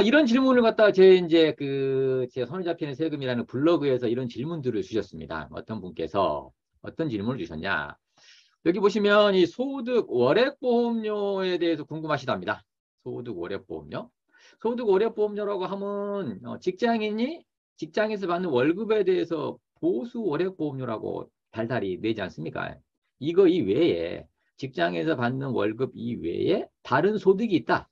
이런 질문을 갖다가 제 손에 잡히는 세금이라는 블로그에서 이런 질문들을 주셨습니다. 어떤 분께서 어떤 질문을 주셨냐. 여기 보시면 이 소득 월액보험료에 대해서 궁금하시답니다. 소득 월액보험료. 소득 월액보험료라고 하면 직장인이 직장에서 받는 월급에 대해서 보수 월액보험료라고 달달이 내지 않습니까? 이거 이외에 직장에서 받는 월급 이외에 다른 소득이 있다.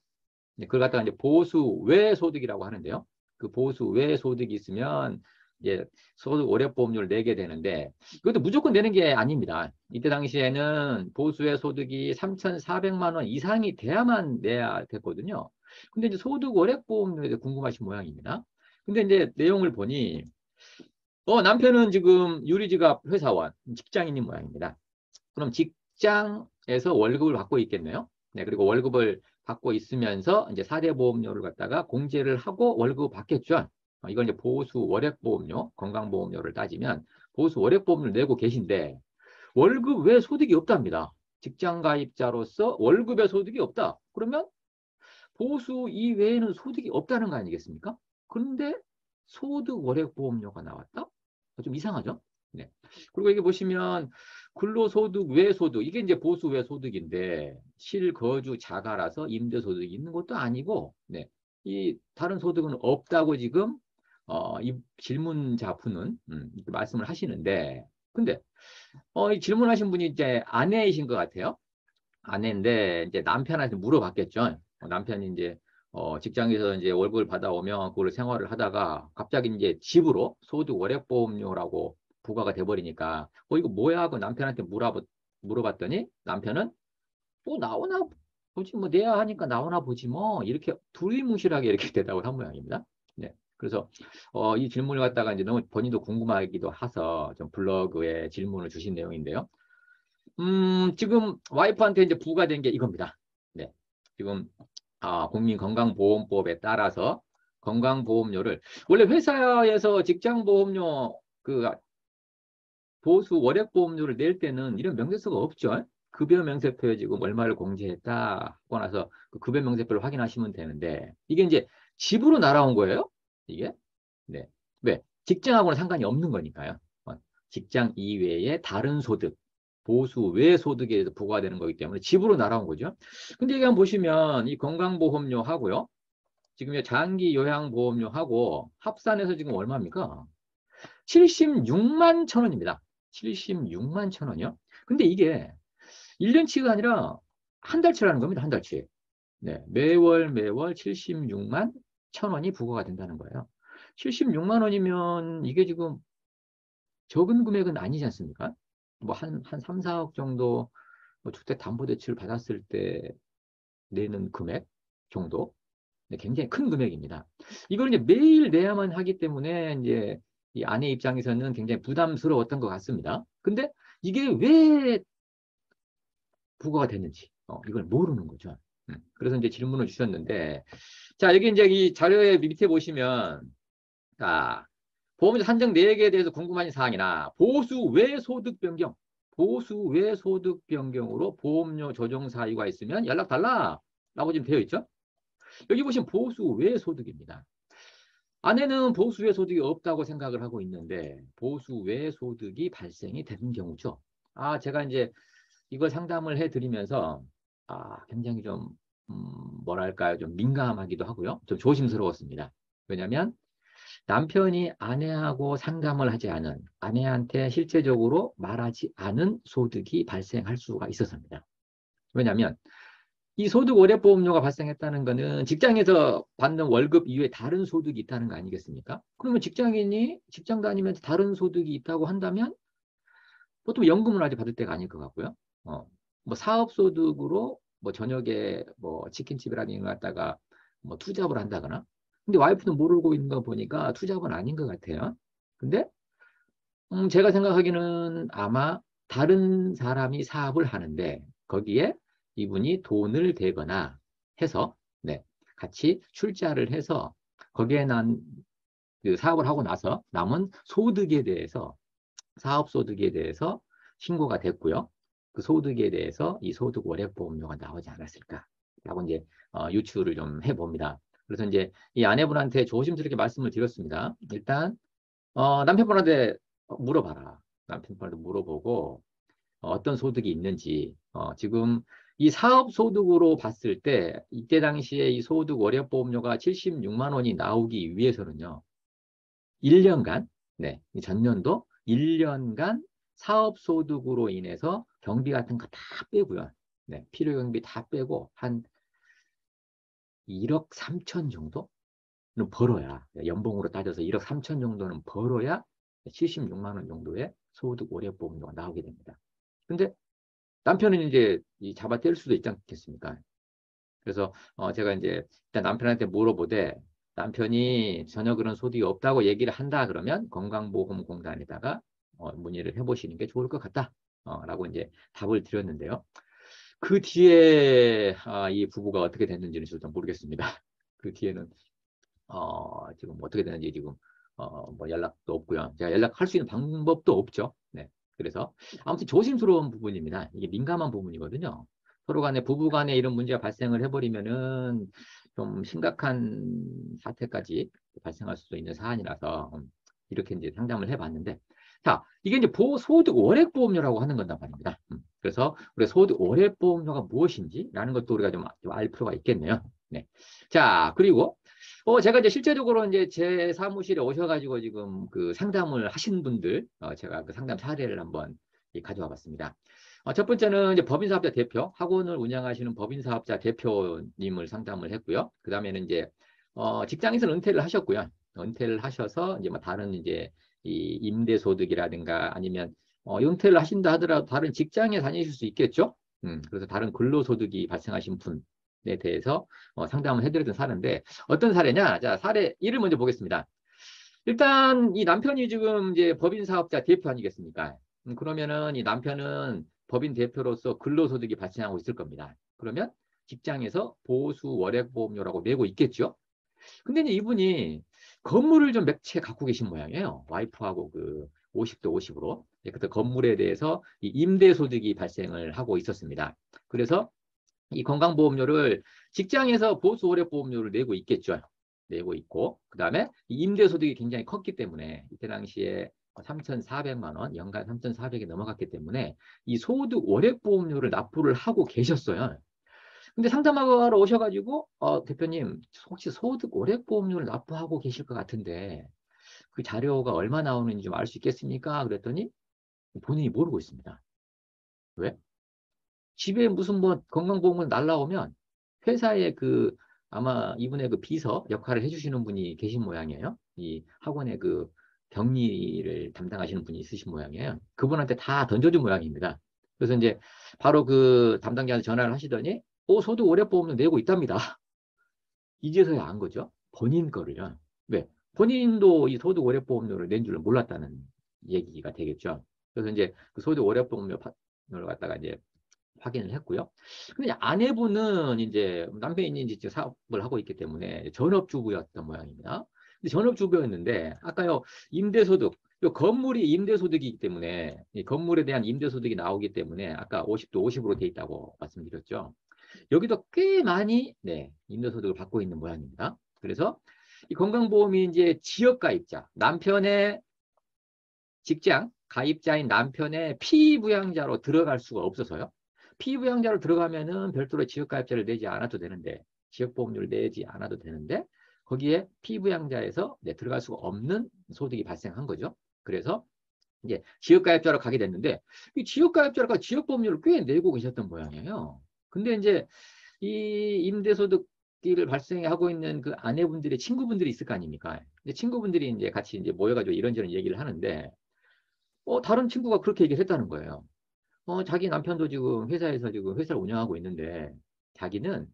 그걸 갖다가 이제 보수 외 소득이라고 하는데요. 그 보수 외 소득이 있으면 이제 소득 월액보험료를 내게 되는데 이것도 무조건 내는 게 아닙니다. 이때 당시에는 보수외 소득이 3,400만 원 이상이 돼야만 내야 됐거든요. 근데 이제 소득 월액보험료에 대해 궁금하신 모양입니다. 근데 이제 내용을 보니 남편은 지금 유리지갑 회사원, 직장인인 모양입니다. 그럼 직장에서 월급을 받고 있겠네요. 네, 그리고 월급을 받고 있으면서 이제 4대 보험료를 갖다가 공제를 하고 월급을 받겠죠. 이건 이제 보수 월액보험료, 건강보험료를 따지면 보수 월액보험료를 내고 계신데 월급 외 소득이 없답니다. 직장 가입자로서 월급의 소득이 없다. 그러면 보수 이외에는 소득이 없다는 거 아니겠습니까? 그런데 소득 월액보험료가 나왔다? 좀 이상하죠? 네. 그리고 여기 보시면 근로소득 외소득 이게 이제 보수 외소득인데 실거주 자가라서 임대소득이 있는 것도 아니고 네. 이 다른 소득은 없다고 지금 이 질문자분은 이렇게 말씀을 하시는데 근데 이 질문하신 분이 이제 아내이신 것 같아요. 아내인데 이제 남편한테 물어봤겠죠. 남편이 이제 직장에서 이제 월급을 받아오면 그걸 생활을 하다가 갑자기 이제 집으로 소득 월액보험료라고 부과가 돼버리니까 이거 뭐야 하고 남편한테 물어봤더니 남편은 뭐 나오나 보지 뭐 내야 하니까 나오나 보지 뭐 이렇게 두리뭉실하게 이렇게 대답을 한 모양입니다. 네. 그래서 이 질문을 갖다가 이제 너무 본인도 궁금하기도 해서 좀 블로그에 질문을 주신 내용인데요. 지금 와이프한테 이제 부과된 게 이겁니다. 네. 지금 국민건강보험법에 따라서 건강보험료를 원래 회사에서 직장보험료 그 보수 월액보험료를 낼 때는 이런 명세서가 없죠. 급여 명세표에 지금 얼마를 공제했다 하고 나서 그 급여 명세표를 확인하시면 되는데 이게 이제 집으로 날아온 거예요. 이게 네. 왜? 직장하고는 상관이 없는 거니까요. 직장 이외의 다른 소득, 보수 외 소득에 대해서 부과되는 거기 때문에 집으로 날아온 거죠. 근데 여기 한번 보시면 이 건강보험료 하고요. 지금 장기 요양보험료 하고 합산해서 지금 얼마입니까? 76만 천 원입니다. 76만 천 원이요. 근데 이게 1년치가 아니라 한 달치라는 겁니다. 한 달치. 네, 매월 76만 천 원이 부과가 된다는 거예요. 76만 원이면 이게 지금 적은 금액은 아니지 않습니까? 뭐 한 3, 4억 정도 뭐 주택담보대출 받았을 때 내는 금액 정도? 네, 굉장히 큰 금액입니다. 이걸 이제 매일 내야만 하기 때문에 이제 이 아내 입장에서는 굉장히 부담스러웠던 것 같습니다. 근데 이게 왜 부과가 됐는지 이걸 모르는 거죠. 그래서 이제 질문을 주셨는데 자 여기 이제 이 자료의 밑에 보시면 자 보험료 산정 내역에 대해서 궁금한 사항이나 보수 외 소득 변경 보수 외 소득 변경으로 보험료 조정 사유가 있으면 연락 달라 라고 지금 되어 있죠. 여기 보시면 보수 외 소득입니다. 아내는 보수 외 소득이 없다고 생각을 하고 있는데 보수 외 소득이 발생이 되는 경우죠. 제가 이제 이걸 상담을 해드리면서 굉장히 좀 뭐랄까요 좀 민감하기도 하고요. 좀 조심스러웠습니다. 왜냐하면 남편이 아내하고 상담을 하지 않은 아내한테 실제적으로 말하지 않은 소득이 발생할 수가 있었습니다. 왜냐하면 이 소득 월액보험료가 발생했다는 거는 직장에서 받는 월급 이외에 다른 소득이 있다는 거 아니겠습니까? 그러면 직장인이 직장 다니면서 다른 소득이 있다고 한다면 보통 연금을 아직 받을 때가 아닐 것 같고요. 뭐 사업소득으로 뭐 저녁에 뭐 치킨집이라든가 갖다가 뭐 투잡을 한다거나. 근데 와이프는 모르고 있는 거 보니까 투잡은 아닌 것 같아요. 근데 제가 생각하기는 아마 다른 사람이 사업을 하는데 거기에 이분이 돈을 대거나 해서 네, 같이 출자를 해서 거기에 난 그 사업을 하고 나서 남은 소득에 대해서 사업 소득에 대해서 신고가 됐고요. 그 소득에 대해서 이 소득 월액보험료가 나오지 않았을까라고 이제 유추를 좀 해봅니다. 그래서 이제 이 아내분한테 조심스럽게 말씀을 드렸습니다. 일단 남편분한테 물어봐라. 남편분한테 물어보고 어떤 소득이 있는지 지금 이 사업 소득으로 봤을 때 이때 당시에 이 소득 월요보험료가 76만 원이 나오기 위해서는요. 1년간 이 전년도 1년간 사업 소득으로 인해서 경비 같은 거 다 빼고요. 필요 경비 다 빼고 한 1억 3천 정도는 벌어야 연봉으로 따져서 1억 3천 정도는 벌어야 76만 원 정도의 소득 월요보험료가 나오게 됩니다. 근데 남편은 이제 잡아 뗄 수도 있지 않겠습니까? 그래서 제가 이제 일단 남편한테 물어보되 남편이 전혀 그런 소득이 없다고 얘기를 한다 그러면 건강보험공단에다가 문의를 해보시는 게 좋을 것 같다. 라고 이제 답을 드렸는데요. 그 뒤에 이 부부가 어떻게 됐는지는 저도 모르겠습니다. 그 뒤에는 지금 어떻게 되는지 지금 뭐 연락도 없고요. 제가 연락할 수 있는 방법도 없죠. 네. 그래서 아무튼 조심스러운 부분입니다. 이게 민감한 부분이거든요. 서로 간에 부부 간에 이런 문제가 발생을 해버리면은 좀 심각한 사태까지 발생할 수도 있는 사안이라서 이렇게 이제 상담을 해봤는데, 자, 이게 이제 소득 월액보험료라고 하는 건단 말입니다. 그래서 우리 소득 월액보험료가 무엇인지라는 것도 우리가 좀 알 필요가 있겠네요. 네. 자, 그리고 제가 이제 실제적으로 이제 제 사무실에 오셔가지고 지금 그 상담을 하신 분들, 제가 그 상담 사례를 한번 가져와 봤습니다. 첫 번째는 이제 법인사업자 대표, 학원을 운영하시는 법인사업자 대표님을 상담을 했고요. 그 다음에는 이제, 직장에서 은퇴를 하셨고요. 은퇴를 하셔서 이제 뭐 다른 이제 이 임대소득이라든가 아니면, 은퇴를 하신다 하더라도 다른 직장에 다니실 수 있겠죠? 그래서 다른 근로소득이 발생하신 분에 대해서 상담을 해드렸던 사례인데, 어떤 사례냐? 자, 사례 1을 먼저 보겠습니다. 일단 이 남편이 지금 이제 법인 사업자 대표 아니겠습니까? 그러면은 이 남편은 법인 대표로서 근로소득이 발생하고 있을 겁니다. 그러면 직장에서 보수 월액보험료라고 내고 있겠죠? 근데 이제 이분이 건물을 좀 몇 채 갖고 계신 모양이에요. 와이프하고 그 50대 50으로. 그때 건물에 대해서 이 임대소득이 발생을 하고 있었습니다. 그래서 이 건강보험료를 직장에서 보수월액보험료를 내고 있겠죠. 내고 있고, 그 다음에 임대소득이 굉장히 컸기 때문에 이때 당시에 3,400만 원, 연간 3,400이 넘어갔기 때문에 이 소득 월액보험료를 납부를 하고 계셨어요. 근데 상담하러 오셔가지고 대표님 혹시 소득 월액보험료를 납부하고 계실 것 같은데 그 자료가 얼마 나오는지 좀 알 수 있겠습니까? 그랬더니 본인이 모르고 있습니다. 왜? 집에 무슨 뭐 건강보험을 날라오면 회사에 그 아마 이분의 그 비서 역할을 해주시는 분이 계신 모양이에요. 이 학원의 그 격리를 담당하시는 분이 있으신 모양이에요. 그분한테 다 던져준 모양입니다. 그래서 이제 바로 그 담당자한테 전화를 하시더니 소득 월액보험료 내고 있답니다. 이제서야 안 거죠. 본인 거를요. 왜? 본인도 이 소득 월액보험료를 낸 줄 몰랐다는 얘기가 되겠죠. 그래서 이제 그 소득 월액보험료를 갖다가 이제 확인을 했고요. 근데 아내분은 이제 남편이 이제 사업을 하고 있기 때문에 전업주부였던 모양입니다. 근데 전업주부였는데 아까요 임대소득, 요 건물이 임대소득이기 때문에 이 건물에 대한 임대소득이 나오기 때문에 아까 50도 50으로 돼 있다고 말씀드렸죠. 여기도 꽤 많이 임대소득을 받고 있는 모양입니다. 그래서 이 건강보험이 이제 지역가입자, 남편의 직장 가입자인 남편의 피부양자로 들어갈 수가 없어서요. 피부양자로 들어가면은 별도로 지역가입자를 내지 않아도 되는데, 지역보험료를 내지 않아도 되는데, 거기에 피부양자에서 들어갈 수가 없는 소득이 발생한 거죠. 그래서 이제 지역가입자로 가게 됐는데, 이 지역가입자가 지역보험료를 꽤 내고 계셨던 모양이에요. 근데 이제 이 임대소득을 발생하고 있는 그 아내분들의 친구분들이 있을 거 아닙니까? 근데 친구분들이 이제 같이 이제 모여가지고 이런저런 얘기를 하는데, 다른 친구가 그렇게 얘기를 했다는 거예요. 자기 남편도 지금 회사에서 지금 회사를 운영하고 있는데 자기는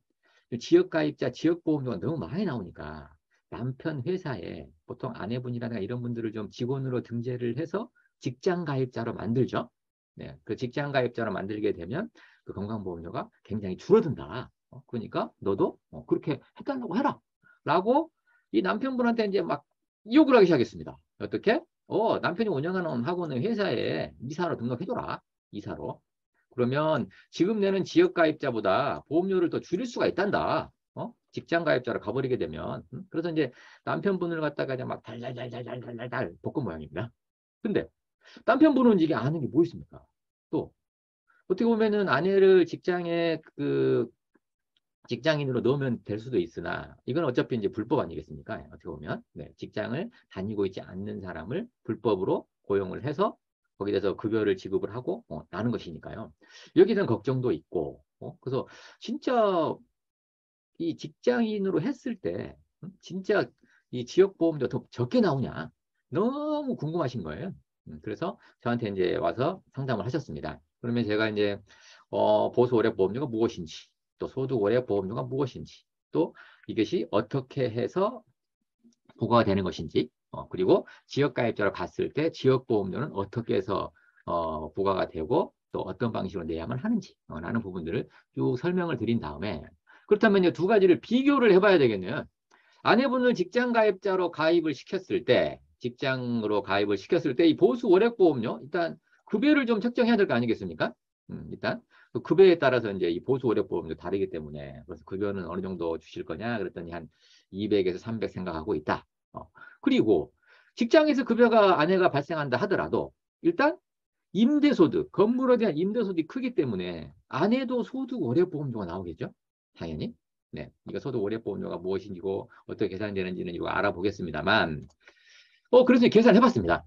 지역가입자 지역보험료가 너무 많이 나오니까 남편 회사에 보통 아내분이라든가 이런 분들을 좀 직원으로 등재를 해서 직장가입자로 만들죠. 네, 그 직장가입자로 만들게 되면 그 건강보험료가 굉장히 줄어든다. 그러니까 너도 그렇게 해달라고 해라. 라고 이 남편분한테 이제 막 욕을 하기 시작했습니다. 어떻게? 남편이 운영하는 학원은 회사에 이사로 등록해줘라. 이사로. 그러면 지금 내는 지역가입자보다 보험료를 더 줄일 수가 있단다. 직장 가입자로 가버리게 되면 그래서 이제 남편분을 갖다가 이제 막 달달달달달달달 볶은 모양입니다. 근데 남편분은 이게 아는 게 뭐 있습니까? 또 어떻게 보면은 아내를 직장에 직장인으로 넣으면 될 수도 있으나 이건 어차피 이제 불법 아니겠습니까? 어떻게 보면 네, 직장을 다니고 있지 않는 사람을 불법으로 고용을 해서 거기에 대해서 급여를 지급을 하고 나는 것이니까요. 여기에 대한 걱정도 있고 그래서 진짜 이 직장인으로 했을 때 진짜 이 지역보험료 더 적게 나오냐 너무 궁금하신 거예요. 그래서 저한테 이제 와서 상담을 하셨습니다. 그러면 제가 이제 보수 월액 보험료가 무엇인지 또 소득 월액 보험료가 무엇인지 또 이것이 어떻게 해서 부과가 되는 것인지 그리고 지역가입자로 갔을 때 지역보험료는 어떻게 해서 부과가 되고 또 어떤 방식으로 내야만 하는지 라는 부분들을 쭉 설명을 드린 다음에 그렇다면 이제 두 가지를 비교를 해봐야 되겠네요. 아내분을 직장 가입자로 가입을 시켰을 때 직장으로 가입을 시켰을 때 이 보수 월액보험료 일단 급여를 좀 책정해야 될 거 아니겠습니까? 일단 그 급여에 따라서 이제 이 보수 월액보험료 다르기 때문에 그래서 급여는 어느 정도 주실 거냐 그랬더니 한 200에서 300 생각하고 있다. 그리고 직장에서 급여가 아내가 발생한다 하더라도 일단 임대소득, 건물에 대한 임대소득이 크기 때문에 아내도 소득 월액보험료가 나오겠죠? 당연히. 네, 이거 소득 월액보험료가 무엇인지고 어떻게 계산되는지는 이거 알아보겠습니다만 그래서 계산해봤습니다.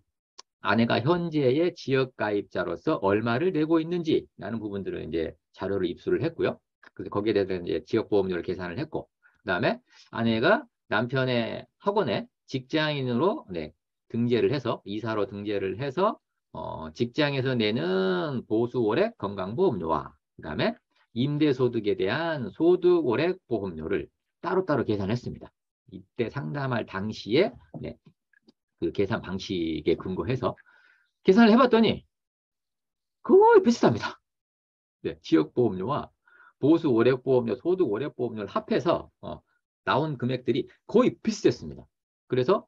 아내가 현재의 지역가입자로서 얼마를 내고 있는지라는 부분들을 이제 자료를 입수를 했고요. 그래서 거기에 대해서 이제 지역보험료를 계산을 했고, 그다음에 아내가 남편의 학원에 직장인으로 네, 등재를 해서 이사로 등재를 해서 직장에서 내는 보수월액 건강보험료와 그다음에 임대소득에 대한 소득월액 보험료를 따로따로 계산했습니다. 이때 상담할 당시에 네, 그 계산 방식에 근거해서 계산을 해봤더니 거의 비슷합니다. 네, 지역보험료와 보수월액보험료, 소득월액보험료를 합해서 나온 금액들이 거의 비슷했습니다. 그래서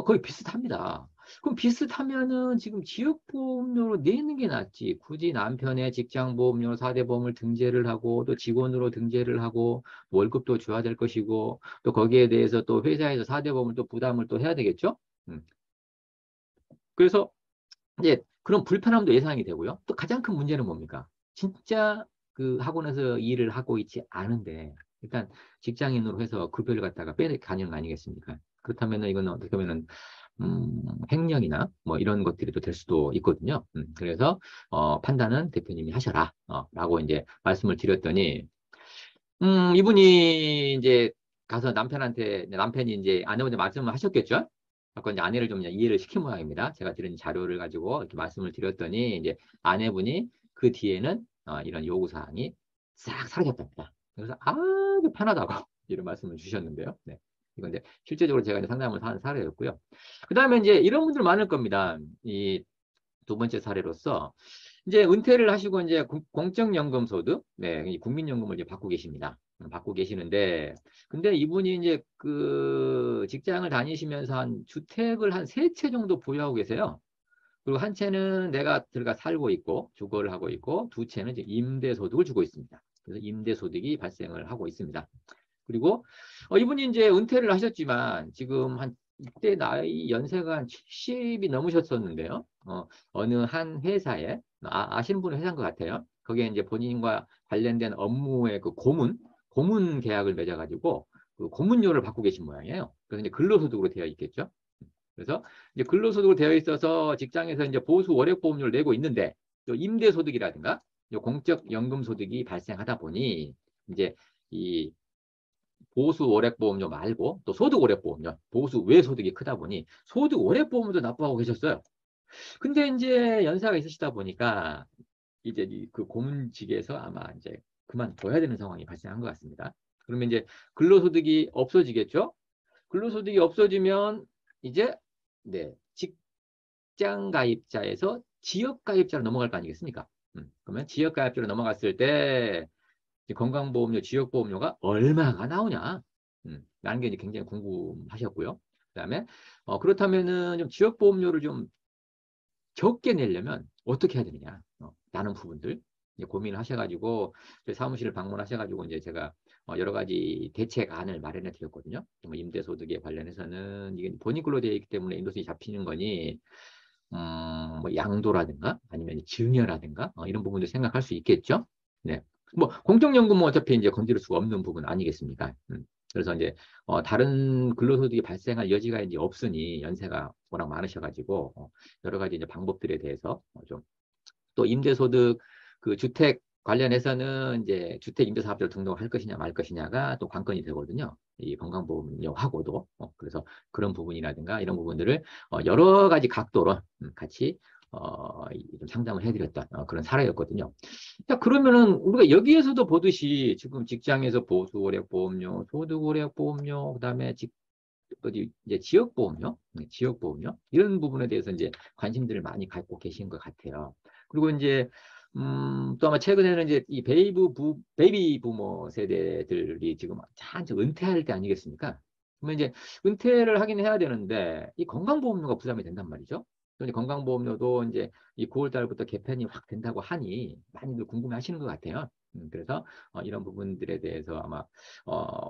거의 비슷합니다. 그럼 비슷하면은 지금 지역보험료로 내는 게 낫지. 굳이 남편의 직장보험료 4대 보험을 등재를 하고 또 직원으로 등재를 하고 월급도 줘야 될 것이고 또 거기에 대해서 또 회사에서 4대 보험을 또 부담을 또 해야 되겠죠. 그래서 이제 그런 불편함도 예상이 되고요. 또 가장 큰 문제는 뭡니까? 진짜 그 학원에서 일을 하고 있지 않은데 일단 직장인으로 해서 급여를 갖다가 빼가는 거 아니겠습니까? 그렇다면 이거는 어떻게 보면은 횡령이나 뭐 이런 것들이 또 될 수도 있거든요. 그래서 판단은 대표님이 하셔라 라고 이제 말씀을 드렸더니 이분이 이제 가서 남편이 이제 아내분한테 말씀을 하셨겠죠? 아까 이제 아내를 좀 이해를 시킨 모양입니다. 제가 드린 자료를 가지고 이렇게 말씀을 드렸더니 이제 아내분이 그 뒤에는 이런 요구사항이 싹 사라졌답니다. 그래서 아주 편하다고 이런 말씀을 주셨는데요. 네. 이건 이제 실제적으로 제가 이제 상담을 한 사례였고요. 그 다음에 이제 이런 분들 많을 겁니다. 이 두 번째 사례로서 이제 은퇴를 하시고 이제 공적연금 소득, 네, 이 국민연금을 이제 받고 계십니다. 받고 계시는데, 근데 이분이 이제 그 직장을 다니시면서 한 주택을 한 세 채 정도 보유하고 계세요. 그리고 한 채는 내가 들어가 살고 있고, 주거를 하고 있고, 두 채는 이제 임대소득을 주고 있습니다. 그래서 임대소득이 발생을 하고 있습니다. 그리고 이분이 이제 은퇴를 하셨지만 지금 한 이때 나이 연세가 한 70이 넘으셨었는데요. 어느 한 회사에 아시는 분은 회사인 것 같아요. 거기에 이제 본인과 관련된 업무의 그 고문 계약을 맺어가지고 그 고문료를 받고 계신 모양이에요. 그래서 이제 근로소득으로 되어 있겠죠. 그래서 이제 근로소득으로 되어 있어서 직장에서 이제 보수 월액보험료를 내고 있는데 또 임대소득이라든가 공적 연금소득이 발생하다 보니 이제 이 보수 월액보험료 말고 또 소득 월액보험료, 보수 외소득이 크다 보니 소득 월액보험도 납부하고 계셨어요. 근데 이제 연세가 있으시다 보니까 이제 그 고문직에서 아마 이제 그만둬야 되는 상황이 발생한 것 같습니다. 그러면 이제 근로소득이 없어지겠죠? 근로소득이 없어지면 이제 네 직장 가입자에서 지역 가입자로 넘어갈 거 아니겠습니까? 그러면 지역 가입자로 넘어갔을 때 건강보험료, 지역보험료가 얼마가 나오냐? 라는 게 이제 굉장히 궁금하셨고요. 그다음에 그렇다면은 좀 지역보험료를 좀 적게 내려면 어떻게 해야 되느냐? 라는 부분들 이제 고민을 하셔가지고 저희 사무실을 방문하셔가지고 이제 제가 여러 가지 대책안을 마련해 드렸거든요. 뭐 임대소득에 관련해서는 이게 본인 걸로 되어 있기 때문에 임대소득이 잡히는 거니 뭐 양도라든가 아니면 증여라든가 이런 부분도 생각할 수 있겠죠. 네. 뭐 공적연금은 어차피 이제 건드릴 수가 없는 부분 아니겠습니까? 그래서 이제 다른 근로소득이 발생할 여지가 이제 없으니 연세가 워낙 많으셔가지고 여러 가지 이제 방법들에 대해서 좀 또 임대소득 그 주택 관련해서는 이제 주택 임대사업자로 등록을 할 것이냐 말 것이냐가 또 관건이 되거든요. 이 건강보험료하고도 그래서 그런 부분이라든가 이런 부분들을 여러 가지 각도로 같이 좀 상담을 해드렸던 그런 사례였거든요. 자, 그러면은 우리가 여기에서도 보듯이 지금 직장에서 보수월액보험료, 소득월액보험료, 그다음에 어디 이제 지역보험료, 지역보험료 이런 부분에 대해서 이제 관심들을 많이 갖고 계신 것 같아요. 그리고 이제 또 아마 최근에는 이제 이 베이비 부모 세대들이 지금 한참 은퇴할 때 아니겠습니까? 그러면 이제 은퇴를 하긴 해야 되는데 이 건강보험료가 부담이 된단 말이죠. 그런데 건강보험료도 이제 이 9월 달부터 개편이 확 된다고 하니 많이들 궁금해 하시는 것 같아요. 그래서 이런 부분들에 대해서 아마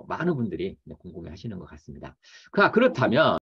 많은 분들이 궁금해 하시는 것 같습니다. 그렇다면